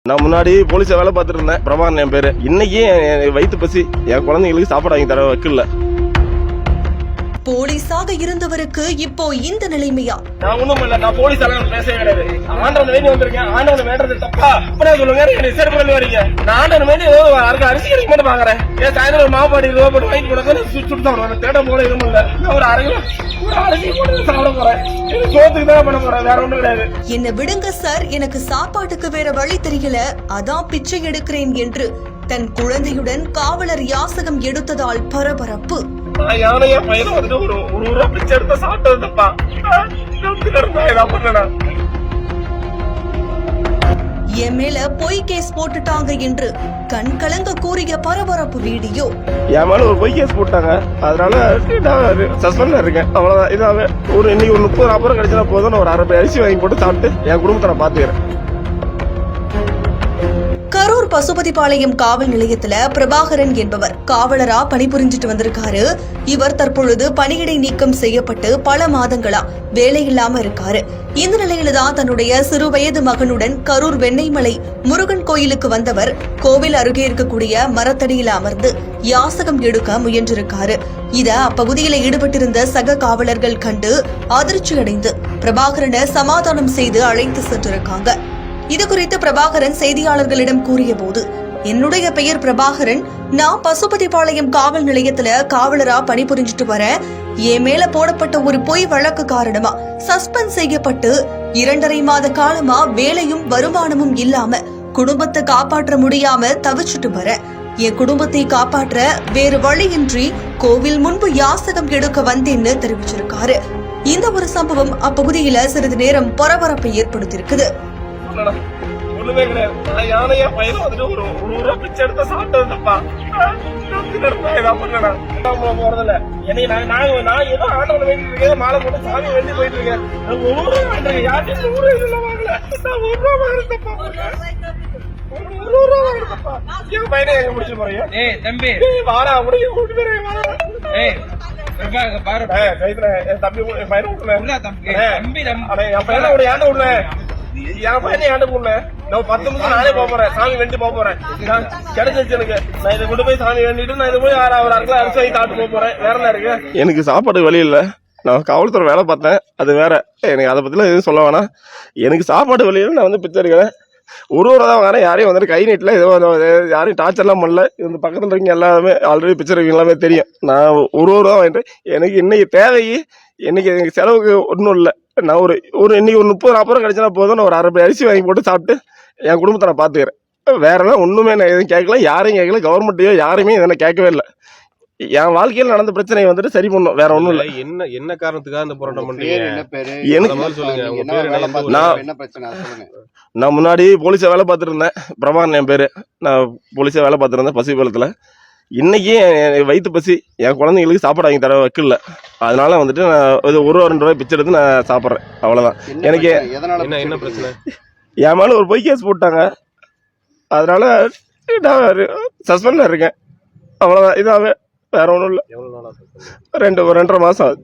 நான் முன்னாடி போலீஸா வேலை பார்த்துட்டு இருந்தேன். பிரபாகரன் என் பேரு. இன்னைக்கு வயிற்று பசி, என் குழந்தைங்களுக்கு சாப்பாடு வாங்கி தர வைக்கல. போலீஸாக இருந்தவருக்கு இப்போ இந்த நிலைமையா? நான் ஒண்ணும் இல்ல, நான் போலீஸ் பேசவே கிடையாது. ஆண்டவன் வேண்டி வந்திருக்கேன். ஆண்டவன் வேண்டது தப்பா? அப்படியே சொல்லுங்க, ரிசர்வ் பண்ணி வரீங்க. நான் ஆண்டவன் வேண்டி அரிசி கிடைக்க மட்டும் பாக்குறேன். ஏன் சாயந்தரம் ஒரு மாப்பாடி போட்டு வாங்கி கொடுக்க சுட்டு தான் தேட போல எதுவும் இல்ல. ஒரு அரை கிலோ அரிசி போட்டு சாப்பிட போறேன். சோத்துக்கு தான் பண்ண போறேன், வேற ஒண்ணும் கிடையாது. என்ன விடுங்க சார், எனக்கு சாப்பாட்டுக்கு வேற வழி தெரியல, அதான் பிச்சை எடுக்கிறேன் என்று தன் குழந்தையுடன் காவலர் யாசகம் எடுத்ததால் பரபரப்பு. நான் யானையா பையனை வந்துட்டு ஒரு ரூபா பிச்சை எடுத்த சாப்பிட்டது தப்பா? என் மேல பொய் கேஸ் போட்டுட்டாங்க என்று கண் கலங்க கூறிய பரபரப்பு வீடியோ. என் மேல ஒரு பொய் கேஸ் போட்டாங்க, அதனால சஸ்பெண்ட்ல இருக்கேன். அவ்வளவுதான். இதாவே இன்னைக்கு ஒரு 30-40 கிடைச்சா போதும். ஒரு அரை அரிசி வாங்கி போட்டு சாப்பிட்டு என் குடும்பத்தை நான் பாத்துக்கிறேன். கரூர் பசுபதிபாளையம் காவல் நிலையத்துல பிரபாகரன் என்பவர் காவலரா பணிபுரிஞ்சிட்டு வந்திருக்காரு. இவர் தற்பொழுது பணியிடை நீக்கம் செய்யப்பட்டு பல மாதங்களா வேலை இல்லாம இருக்காரு. இந்த நிலையில தான் தன்னுடைய சிறு வயது மகனுடன் கரூர் வெண்ணெய்மலை முருகன் கோயிலுக்கு வந்தவர் கோவில் அருகே இருக்கக்கூடிய மரத்தடியில அமர்ந்து யாசகம் எடுக்க முயன்றிருக்காரு. இத அப்பகுதியில ஈடுபட்டிருந்த சக காவலர்கள் கண்டு அதிர்ச்சி அடைந்து பிரபாகரனை சமாதானம் செய்து அழைத்து சென்றிருக்காங்க. இது குறித்து பிரபாகரன் செய்தியாளர்களிடம் கூறிய போது, என்னுடைய பெயர் பிரபாகரன், நான் பசுபதிபாளையம் காவல் நிலையத்துல காவலரா பணிபுரிஞ்சிட்டு வரேன். என் மேல போடப்பட்ட ஒரு பொய் வழக்கு காரணமா சஸ்பெண்ட் செய்யப்பட்டு 2.5 மாத காலமா வேலையும் வருமானமும் இல்லாம குடும்பத்தை காப்பாற்ற முடியாம தவிச்சிட்டு வரேன். என் குடும்பத்தை காப்பாற்ற வேறு வழியின்றி கோவில் முன்பு யாசகம் எடுக்க வந்தேன்னு தெரிவிச்சிருக்காரு. இந்த ஒரு சம்பவம் அப்பகுதியில சிறிது நேரம் பரபரப்பை ஏற்படுத்தியிருக்குது. ஒண்ணுமே கிடையாது. நான் யானையா பையனை வந்துட்டு ஒரு ரூபா பிச்சை எடுத்த சாப்பிட்டது தப்பா? போறதில்ல. நான் ஏதோ ஆண்டவனை வேண்டி இருக்கேன், மாலை போட்டு சாமி வேண்டி போயிட்டு இருக்கேன். யார்ட்டையும் 100 இதுல வாங்கல. நான் 1 ரூபா வாங்குறது தப்பா? 1 ரூபா வாங்குறது தப்பா? என் பையனை எங்க முடிச்சு போறீங்க? தம்பி வாடா முடிய கூட்டு போறேன். தம்பி என் பையனை விட்டுல. என் பையனை விட ஏண்ட விடல. என் பையனை ஏண்ட விடல. நான் 10 நிமிஷம் நானே போக போறேன், சாமி வேண்டி போக போறேன். கிடைச்சிருச்சு எனக்கு. நான் இதை கொண்டு போய் சாமி வேண்டிட்டு நான் இதை போய் ஒரு அரை கிலோ அரிசி வாங்கி சாப்பிட்டு போக போறேன். வேற என்ன இருக்கு? எனக்கு சாப்பாடு வழி இல்ல. நான் காவல்துறை வேலை பார்த்தேன், அது வேற. எனக்கு அதை பத்திலாம் எதுவும் சொல்ல வேணாம். எனக்கு சாப்பாடு வழியில நான் வந்து பிச்சை எடுக்கிறேன். ஒரு தான் வாங்குறேன். யாரையும் வந்துட்டு கை நீட்டில் ஏதோ யாரையும் டார்ச்சர்லாம் பண்ணல. இந்த பக்கத்தில் இருக்கீங்க எல்லாமே ஆல்ரெடி பிச்சை இருக்கீங்க எல்லாமே தெரியும். நான் ஒரு தான் வாங்கிட்டு எனக்கு இன்னைக்கு தேவைக்கு இன்னைக்கு எனக்கு செலவுக்கு ஒன்றும் இல்லை. நான் இன்னைக்கு ஒரு 30-40 கிடைச்சா போதும். நான் ஒரு அரை அரிசி வாங்கி போட்டு சாப்பிட்டு என் குடும்பத்தை நான் பார்த்துக்கிறேன். வேறெல்லாம் ஒன்றுமே நான் எதுவும் கேட்கல, யாரையும் கேட்கல, கவர்மெண்ட்டையோ யாருமே இதை கேட்கவே இல்லை. என் வாழ்க்கையில் நடந்த பிரச்சனையை வந்துட்டு சரி பண்ணும், வேற ஒண்ணும் இல்ல. என்ன காரணத்துக்காக இந்த போராட்டம் பண்றீங்க? நான் முன்னாடி போலீஸா வேலை பார்த்துட்டு இருந்தேன். பிரபாகரன் என் பேரு. நான் போலீஸா வேலை பார்த்துட்டு இருந்தேன் பசுபாலத்துல. இன்னைக்கு வயிற்று பசி, என் குழந்தைங்களுக்கு சாப்பாடு வாங்கி தர வைக்கல. அதனால வந்துட்டு நான் 1-2 ரூபாய் பிச்சை எடுத்து நான் சாப்பிட்றேன். அவ்வளவுதான். எனக்கு என்ன பிரச்சனை? என் மேல ஒரு பொய் கேஸ் போட்டாங்க, அதனால நான் சஸ்பெண்ட்ல இருக்கேன். அவ்வளவுதான். இதாவே வேற ஒன்றும் இல்லை. 2-2.5 மாசம் ஆகுது.